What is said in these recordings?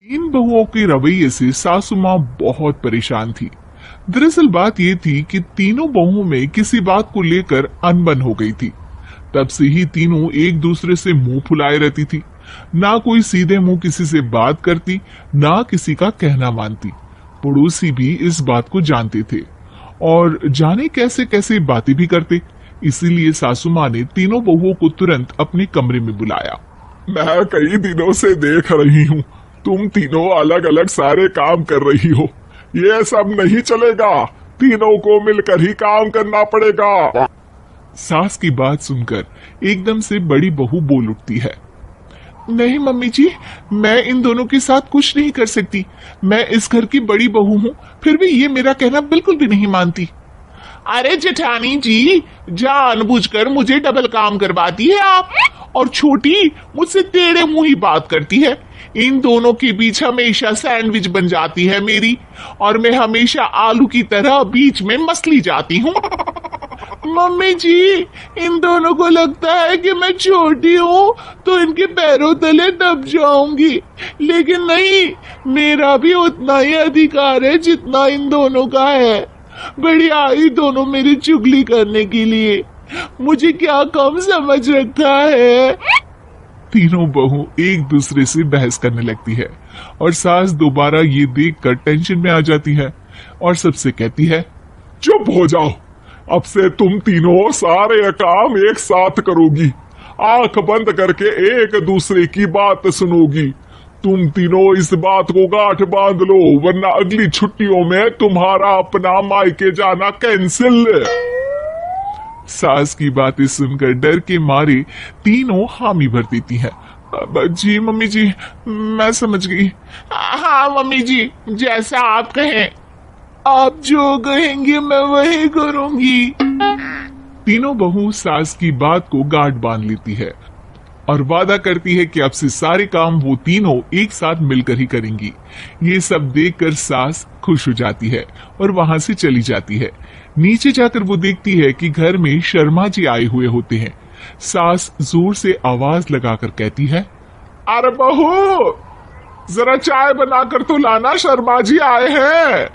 इन बहुओं के रवैये से सासू माँ बहुत परेशान थी। दरअसल बात ये थी कि तीनों बहुओं में किसी बात को लेकर अनबन हो गई थी। तब से ही तीनों एक दूसरे से मुंह फुलाए रहती थी। ना कोई सीधे मुंह किसी से बात करती, ना किसी का कहना मानती। पड़ोसी भी इस बात को जानते थे और जाने कैसे कैसे बातें भी करते। इसीलिए सासू माँ ने तीनों बहुओं को तुरंत अपने कमरे में बुलाया। मैं कई दिनों से देख रही हूँ, तुम तीनों अलग अलग सारे काम कर रही हो। ये सब नहीं चलेगा, तीनों को मिलकर ही काम करना पड़ेगा। सास की बात सुनकर एकदम से बड़ी बहू बोल उठती है। नहीं मम्मी जी, मैं इन दोनों के साथ कुछ नहीं कर सकती। मैं इस घर की बड़ी बहू हूँ, फिर भी ये मेरा कहना बिल्कुल भी नहीं मानती। अरे जेठानी जी, जानबूझकर मुझे डबल काम करवाती है आप, और छोटी मुझसे टेढ़े मुंह ही बात करती है। इन दोनों के बीच हमेशा सैंडविच बन जाती है मेरी, और मैं हमेशा आलू की तरह बीच में मसली जाती हूँ। मम्मी जी, इन दोनों को लगता है कि मैं छोटी हूँ तो इनके पैरों तले दब जाऊंगी, लेकिन नहीं, मेरा भी उतना ही अधिकार है जितना इन दोनों का है। बड़ी आई दोनों मेरी चुगली करने के लिए, मुझे क्या कम समझ रखा है। तीनों बहू एक दूसरे से बहस करने लगती है और सास दोबारा ये देखकर टेंशन में आ जाती है और सबसे कहती है, चुप हो जाओ, अब से तुम तीनों सारे काम एक साथ करोगी, आंख बंद करके एक दूसरे की बात सुनोगी। तुम तीनों इस बात को गांठ बांध लो, वरना अगली छुट्टियों में तुम्हारा अपना मायके जाना कैंसिल। सास की बातें सुनकर डर के मारे तीनों हामी भर देती हैं। जी मम्मी जी, मैं समझ गई। हाँ मम्मी जी, जैसा आप कहें, आप जो कहेंगे मैं वही करूंगी। तीनों बहू सास की बात को गांठ बांध लेती है और वादा करती है कि अब से सारे काम वो तीनों एक साथ मिलकर ही करेंगी। ये सब देखकर सास खुश हो जाती है और वहां से चली जाती है। नीचे जाकर वो देखती है कि घर में शर्मा जी आए हुए होते हैं। सास जोर से आवाज लगाकर कहती है, अरे बहू, जरा चाय बनाकर तो लाना, शर्मा जी आए हैं।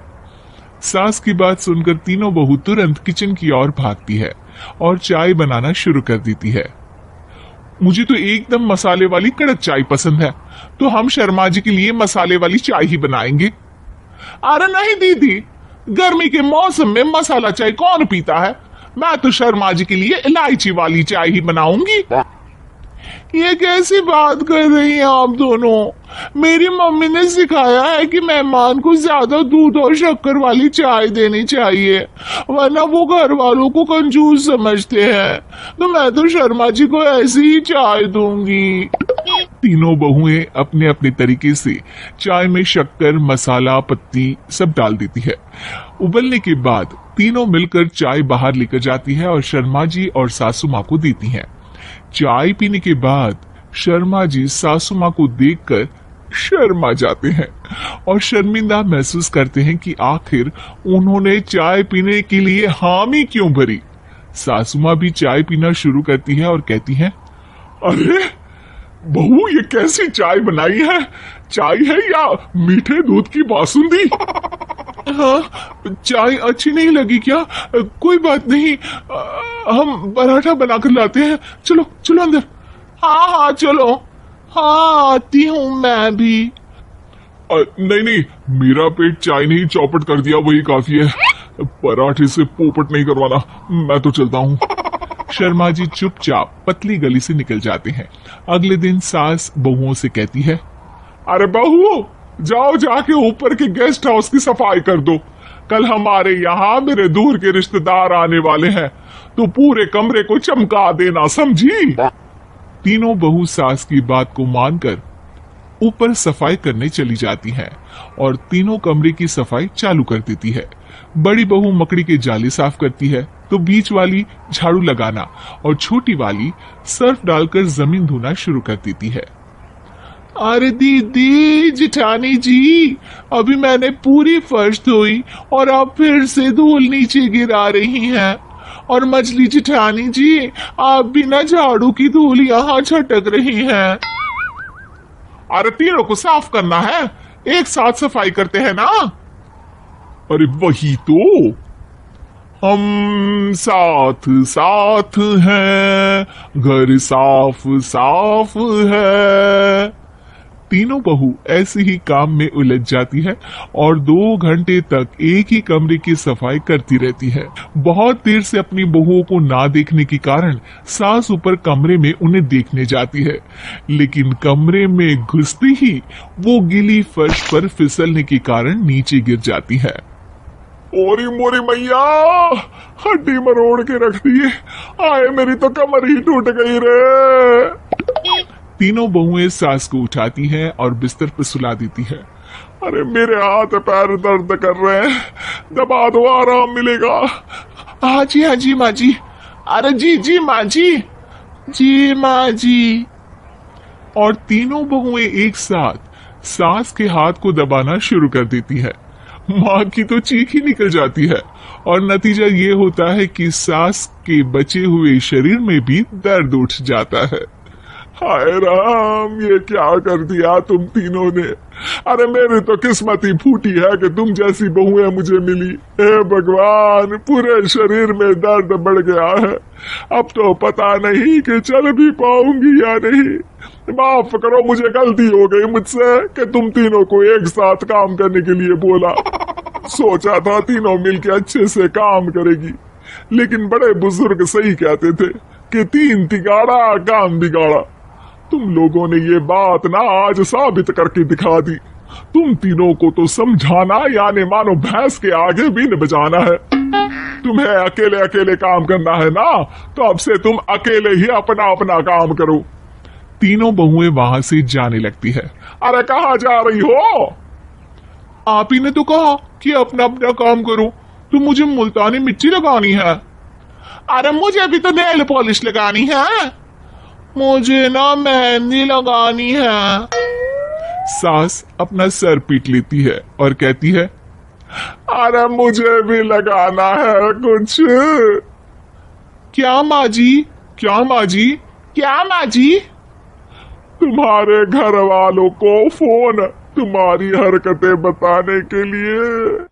सास की बात सुनकर तीनों बहू तुरंत किचन की ओर भागती है और चाय बनाना शुरू कर देती है। मुझे तो एकदम मसाले वाली कड़क चाय पसंद है, तो हम शर्मा जी के लिए मसाले वाली चाय ही बनाएंगे। अरे नहीं दीदी, गर्मी के मौसम में मसाला चाय कौन पीता है? मैं तो शर्मा जी के लिए इलायची वाली चाय ही बनाऊंगी। ये कैसी बात कर रही हैं आप दोनों? मेरी मम्मी ने सिखाया है कि मेहमान को ज्यादा दूध और शक्कर वाली चाय देनी चाहिए, वरना वो घर वालों को कंजूस समझते हैं। तो मैं तो शर्मा जी को ऐसी ही चाय दूंगी। तीनों बहुएं अपने अपने तरीके से चाय में शक्कर, मसाला, पत्ती सब डाल देती है। उबलने के बाद तीनों मिलकर चाय बाहर लेकर जाती है और शर्मा जी और सासू माँ को देती है। चाय पीने के बाद शर्मा जी सासू माँ को देखकर शर्मा जाते हैं और शर्मिंदा महसूस करते हैं कि आखिर उन्होंने चाय पीने के लिए हामी क्यों भरी। सासू माँ भी चाय पीना शुरू करती है और कहती है, अरे बहू, ये कैसी चाय बनाई है? चाय है या मीठे दूध की बासुंदी? हाँ, चाय अच्छी नहीं लगी क्या? कोई बात नहीं, हम पराठा बनाकर लाते हैं। चलो चलो अंदर। हाँ हाँ चलो, हाँ आती हूँ मैं भी। नहीं नहीं, मेरा पेट चाय नहीं चौपट कर दिया वही काफी है, पराठे से पोपट नहीं करवाना। मैं तो चलता हूँ। शर्मा जी चुपचाप पतली गली से निकल जाते हैं। अगले दिन सास बहुओं से कहती है, अरे बहू, जाओ जाके ऊपर के गेस्ट हाउस की सफाई कर दो। कल हमारे यहाँ मेरे दूर के रिश्तेदार आने वाले हैं, तो पूरे कमरे को चमका देना, समझी? तीनों बहू सास की बात को मानकर ऊपर सफाई करने चली जाती हैं और तीनों कमरे की सफाई चालू कर देती है। बड़ी बहू मकड़ी के जाले साफ करती है, तो बीच वाली झाड़ू लगाना और छोटी वाली सर्फ डालकर जमीन धोना शुरू कर देती है। अरे दीदी, जेठानी जी, अभी मैंने पूरी फर्श धोई और आप फिर से धूल नीचे गिरा रही हैं। और मछली जेठानी जी, आप बिना झाड़ू की धूल यहाँ छटक रही हैं। अरे तीनों को साफ करना है, एक साथ सफाई करते हैं ना। अरे वही तो, हम साथ साथ हैं, घर साफ साफ है। तीनों बहू ऐसे ही काम में उलझ जाती है और 2 घंटे तक एक ही कमरे की सफाई करती रहती है। बहुत देर से अपनी बहुओं को ना देखने के कारण सास ऊपर कमरे में उन्हें देखने जाती है, लेकिन कमरे में घुसती ही वो गीली फर्श पर फिसलने के कारण नीचे गिर जाती है। ओरी मोरी मैया, हड्डी मरोड़ के रख दी, आए मेरी तो कमर ही टूट गई रे। तीनों बहुएं सास को उठाती हैं और बिस्तर पर सुला देती है। अरे मेरे हाथ पैर दर्द कर रहे हैं, दबा दो आराम मिलेगा। हाँ जी माँ जी। अरे जी माँ जी माँ जी। और तीनों बहुएं एक साथ सास के हाथ को दबाना शुरू कर देती है। माँ की तो चीख ही निकल जाती है और नतीजा ये होता है कि सास के बचे हुए शरीर में भी दर्द उठ जाता है। हाय राम, ये क्या कर दिया तुम तीनों ने। अरे मेरी तो किस्मत ही फूटी है कि तुम जैसी बहुएं मुझे मिली। हे भगवान, पूरे शरीर में दर्द बढ़ गया है, अब तो पता नहीं कि चल भी पाऊंगी या नहीं। माफ करो, मुझे गलती हो गई मुझसे कि तुम तीनों को एक साथ काम करने के लिए बोला। सोचा था तीनों मिलके अच्छे से काम करेगी, लेकिन बड़े बुजुर्ग सही कहते थे कि 3 तिगाड़ा काम बिगाड़ा। तुम लोगों ने ये बात ना आज साबित करके दिखा दी। तुम तीनों को तो समझाना यानी मानो भैंस के आगे बीन बजाना है। तुम्हें अकेले अकेले काम करना है ना, तो अब से तुम अकेले ही अपना अपना काम करो। तीनों बहुएं वहां से जाने लगती है। अरे कहाँ जा रही हो? आप ही ने तो कहा कि अपना अपना काम करो, तो मुझे मुल्तानी मिट्टी लगानी है। अरे मुझे भी तो नेल पॉलिश लगानी है, मुझे ना मेहंदी लगानी है। सास अपना सर पीट लेती है और कहती है, अरे मुझे भी लगाना है कुछ। क्या माँ जी, क्या माँ जी, क्या माँ जी? तुम्हारे घर वालों को फोन तुम्हारी हरकतें बताने के लिए।